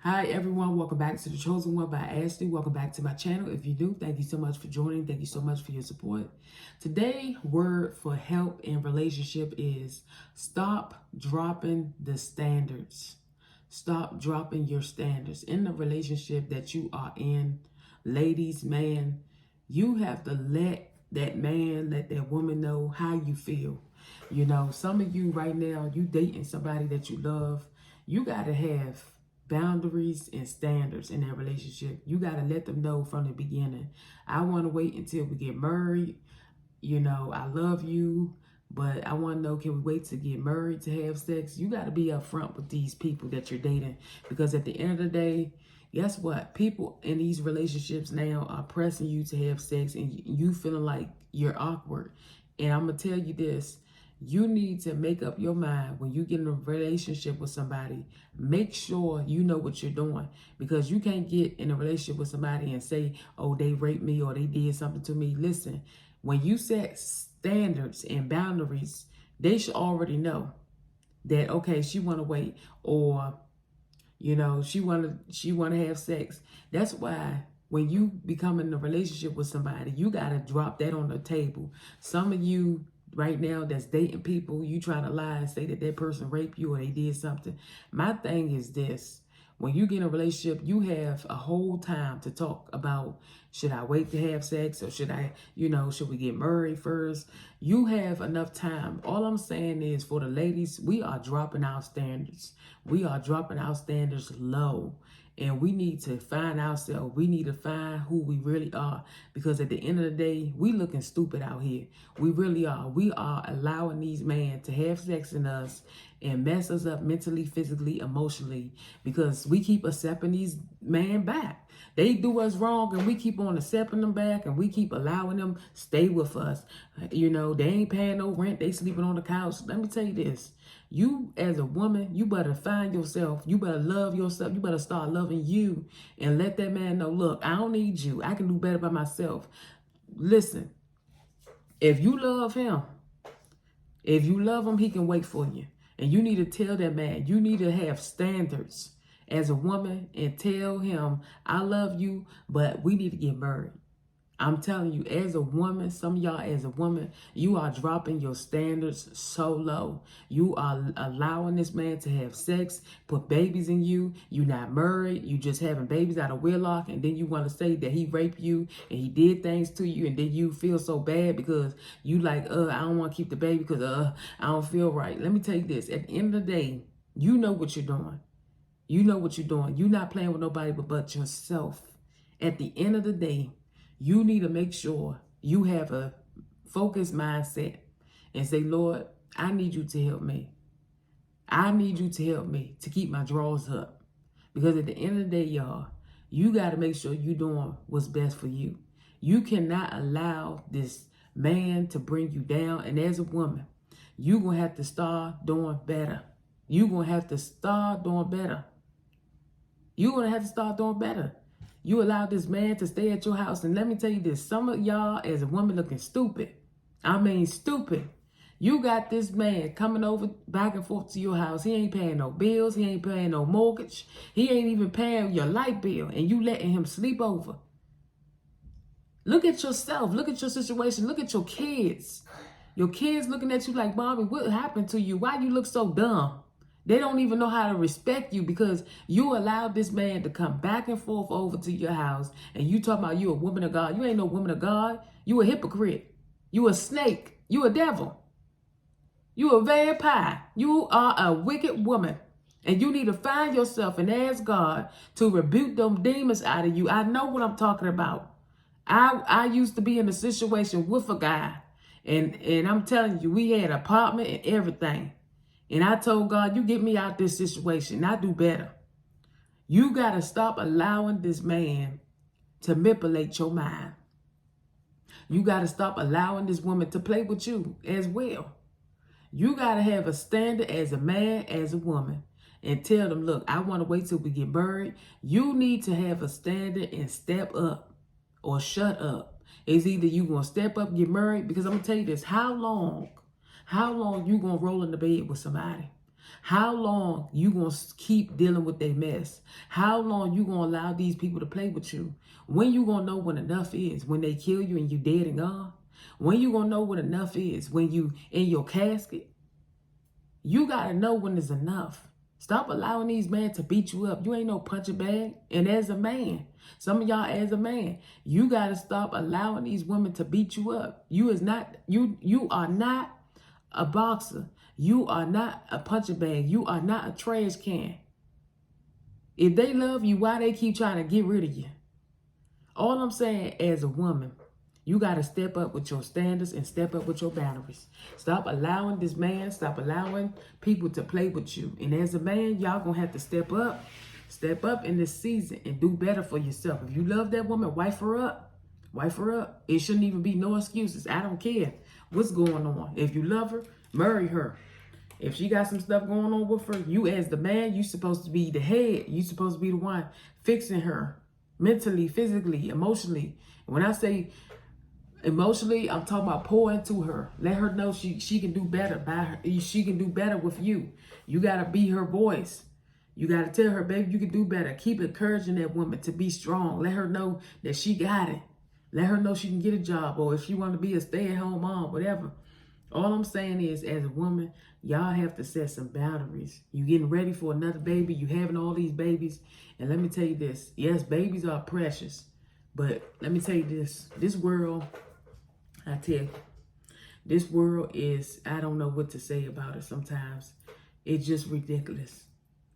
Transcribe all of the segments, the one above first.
Hi everyone, welcome back to The Chosen One by Ashley. Welcome back to my channel. If you're new, thank you so much for joining. Thank you so much for your support. Today, word for help in relationship is stop dropping the standards. Stop dropping your standards in the relationship that you are in. Ladies, man, you have to let that man, let that woman know how you feel. You know, some of you right now, you dating somebody that you love. You got to have boundaries and standards in that relationship. You got to let them know from the beginning. I want to wait until we get married. You know, I love you, but I want to know, can we wait to get married to have sex? You got to be upfront with these people that you're dating, because at the end of the day, guess what? People in these relationships now are pressing you to have sex and you feeling like you're awkward. And I'm going to tell you this. You need to make up your mind when you get in a relationship with somebody. Make sure you know what you're doing, because you can't get in a relationship with somebody and say, oh, they raped me or they did something to me. Listen, when you set standards and boundaries, they should already know that, okay, she want to wait, or, you know, she want to have sex. That's why when you become in a relationship with somebody, you got to drop that on the table. Some of you right now that's dating people, you try to lie and say that that person raped you or they did something. My thing is this. When you get in a relationship, you have a whole time to talk about, should I wait to have sex, or should I, should we get married first? You have enough time. All I'm saying is, for the ladies, we are dropping our standards. We are dropping our standards low. And we need to find ourselves. We need to find who we really are. Because at the end of the day, we looking stupid out here. We really are. We are allowing these men to have sex in us and mess us up mentally, physically, emotionally. Because we keep accepting these men back. They do us wrong and we keep on accepting them back, and we keep allowing them stay with us. You know, they ain't paying no rent. They sleeping on the couch. Let me tell you this. You as a woman, you better find yourself. You better love yourself. You better start loving you and let that man know, look, I don't need you. I can do better by myself. Listen, if you love him, he can wait for you. And you need to tell that man, you need to have standards as a woman and tell him, I love you, but we need to get married. I'm telling you, as a woman, some of y'all as a woman, you are dropping your standards so low. You are allowing this man to have sex, put babies in you. You're not married. You just having babies out of wedlock. And then you want to say that he raped you and he did things to you. And then you feel so bad because you like, I don't want to keep the baby because I don't feel right. Let me tell you this. At the end of the day, you know what you're doing. You know what you're doing. You're not playing with nobody but yourself. At the end of the day, you need to make sure you have a focused mindset and say, Lord, I need you to help me. I need you to help me to keep my drawers up. Because at the end of the day, y'all, you got to make sure you're doing what's best for you. You cannot allow this man to bring you down. And as a woman, you're going to have to start doing better. You're going to have to start doing better. You're going to have to start doing better. You allowed this man to stay at your house. And let me tell you this, some of y'all as a woman looking stupid. I mean stupid. You got this man coming over back and forth to your house. He ain't paying no bills. He ain't paying no mortgage. He ain't even paying your light bill. And you letting him sleep over. Look at yourself. Look at your situation. Look at your kids. Your kids looking at you like, Mommy, what happened to you? Why you look so dumb? They don't even know how to respect you because you allowed this man to come back and forth over to your house, and you talking about you a woman of God. You ain't no woman of God. You a hypocrite. You a snake. You a devil. You a vampire. You are a wicked woman. And you need to find yourself and ask God to rebuke them demons out of you. I know what I'm talking about. I used to be in a situation with a guy, and I'm telling you, we had an apartment and everything. And I told God, you get me out this situation. I do better. You got to stop allowing this man to manipulate your mind. You got to stop allowing this woman to play with you as well. You got to have a standard as a man, as a woman, and tell them, look, I want to wait till we get married. You need to have a standard and step up or shut up. It's either you going to step up, get married, because I'm going to tell you this, how long you going to roll in the bed with somebody? How long you going to keep dealing with their mess? How long you going to allow these people to play with you? When you going to know when enough is? When they kill you and you dead and gone? When you going to know what enough is? When you in your casket? You got to know when it's enough. Stop allowing these men to beat you up. You ain't no punching bag. And as a man, some of y'all as a man, you got to stop allowing these women to beat you up. You are not a boxer. You are not a punching bag. You are not a trash can. If they love you, why they keep trying to get rid of you? All I'm saying, as a woman, you got to step up with your standards and step up with your boundaries. Stop allowing this man, stop allowing people to play with you. And as a man, y'all going to have to step up in this season and do better for yourself. If you love that woman, wife her up. Wife her up. It shouldn't even be no excuses. I don't care what's going on. If you love her, marry her. If she got some stuff going on with her, you as the man, you supposed to be the head. You supposed to be the one fixing her mentally, physically, emotionally. When I say emotionally, I'm talking about pour into her. Let her know she can do better by her. She can do better with you. You got to be her voice. You got to tell her, baby, you can do better. Keep encouraging that woman to be strong. Let her know that she got it. Let her know she can get a job, or if she want to be a stay-at-home mom, whatever. All I'm saying is, as a woman, y'all have to set some boundaries. You getting ready for another baby. You having all these babies. And let me tell you this. Yes, babies are precious. But let me tell you this. This world, I tell you, this world is, I don't know what to say about it sometimes. It's just ridiculous.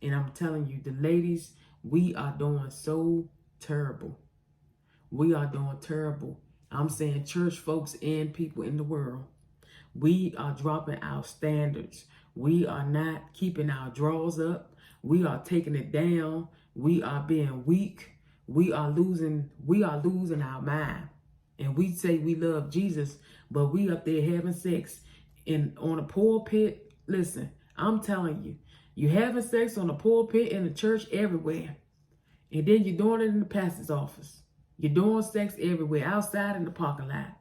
And I'm telling you, the ladies, we are doing so terrible. We are doing terrible. I'm saying church folks and people in the world. We are dropping our standards. We are not keeping our drawers up. We are taking it down. We are being weak. We are losing our mind. And we say we love Jesus, but we up there having sex on a pulpit. Listen, I'm telling you, you having sex on a pulpit in the church everywhere. And then you're doing it in the pastor's office. You're doing sex everywhere, outside in the parking lot,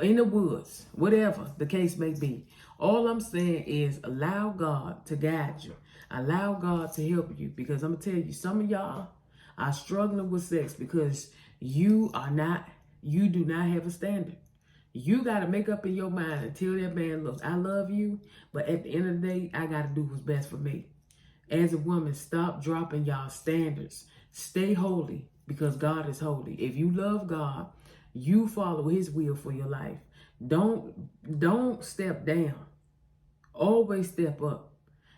in the woods, whatever the case may be. All I'm saying is allow God to guide you. Allow God to help you, because I'm going to tell you, some of y'all are struggling with sex because you do not have a standard. You got to make up in your mind and tell that man, look, I love you, but at the end of the day, I got to do what's best for me. As a woman, stop dropping y'all standards. Stay holy, because God is holy. If you love God, you follow his will for your life. Don't step down. Always step up.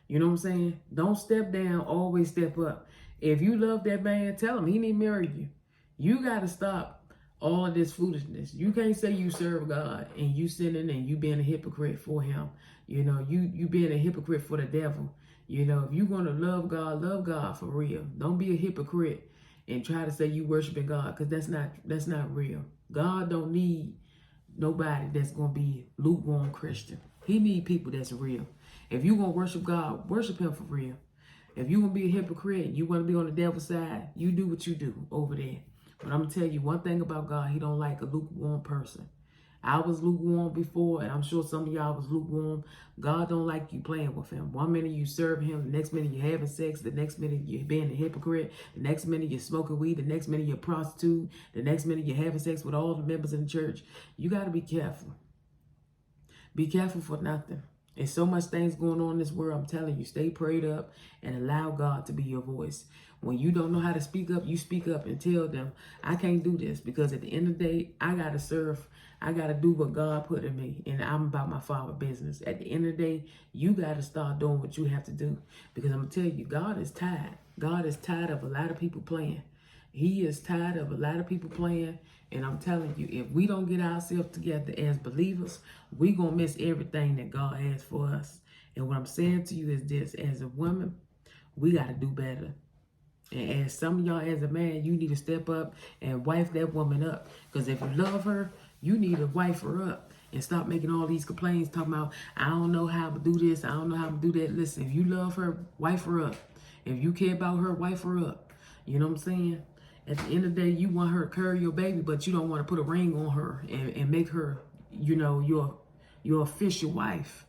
You know what I'm saying? Don't step down, always step up. If you love that man, tell him he need to marry you. You got to stop all of this foolishness. You can't say you serve God and you sinning and you being a hypocrite for him. You know, you being a hypocrite for the devil. You know, if you want to love God for real. Don't be a hypocrite and try to say you worshiping God, because that's not real. God don't need nobody that's going to be lukewarm Christian. He need people that's real. If you going to worship God, worship him for real. If you going to be a hypocrite and you want to be on the devil's side, you do what you do over there. But I'm going to tell you one thing about God. He don't like a lukewarm person. I was lukewarm before, and I'm sure some of y'all was lukewarm. God don't like you playing with him. One minute you serve him, the next minute you're having sex, the next minute you're being a hypocrite, the next minute you're smoking weed, the next minute you're a prostitute, the next minute you're having sex with all the members in the church. You got to be careful. Be careful for nothing. There's so much things going on in this world. I'm telling you, stay prayed up and allow God to be your voice. When you don't know how to speak up, you speak up and tell them, I can't do this, because at the end of the day, I got to serve. I got to do what God put in me, and I'm about my Father's business. At the end of the day, you got to start doing what you have to do, because I'm going to tell you, God is tired. God is tired of a lot of people playing. He is tired of a lot of people playing. And I'm telling you, if we don't get ourselves together as believers, we're going to miss everything that God has for us. And what I'm saying to you is this: as a woman, we got to do better. And as some of y'all, as a man, you need to step up and wife that woman up. Because if you love her, you need to wife her up. And stop making all these complaints talking about, I don't know how to do this, I don't know how to do that. Listen, if you love her, wife her up. If you care about her, wife her up. You know what I'm saying? At the end of the day, you want her to carry your baby, but you don't want to put a ring on her and make her, you know, your official wife.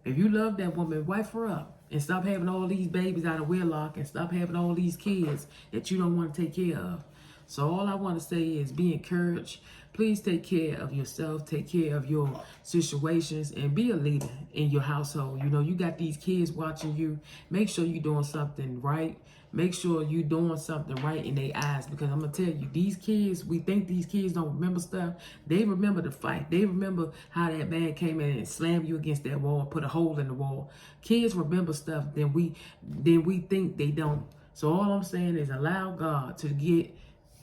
If you love that woman, wife her up. And stop having all these babies out of wedlock, and stop having all these kids that you don't want to take care of. So all I want to say is be encouraged. Please take care of yourself, take care of your situations, and be a leader in your household. You know, you got these kids watching you. Make sure you're doing something right. Make sure you're doing something right in their eyes, because I'm going to tell you, these kids, we think these kids don't remember stuff. They remember the fight. They remember how that man came in and slammed you against that wall, put a hole in the wall. Kids remember stuff than we think they don't. So all I'm saying is allow God to get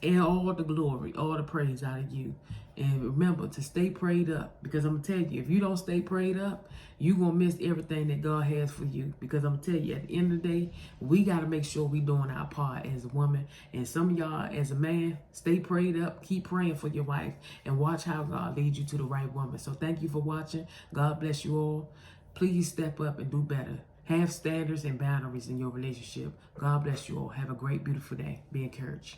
all the glory, all the praise out of you. And remember to stay prayed up, because I'm going to tell you, if you don't stay prayed up, you're going to miss everything that God has for you. Because I'm going to tell you, at the end of the day, we got to make sure we doing our part as a woman. And some of y'all, as a man, stay prayed up, keep praying for your wife, and watch how God leads you to the right woman. So thank you for watching. God bless you all. Please step up and do better. Have standards and boundaries in your relationship. God bless you all. Have a great, beautiful day. Be encouraged.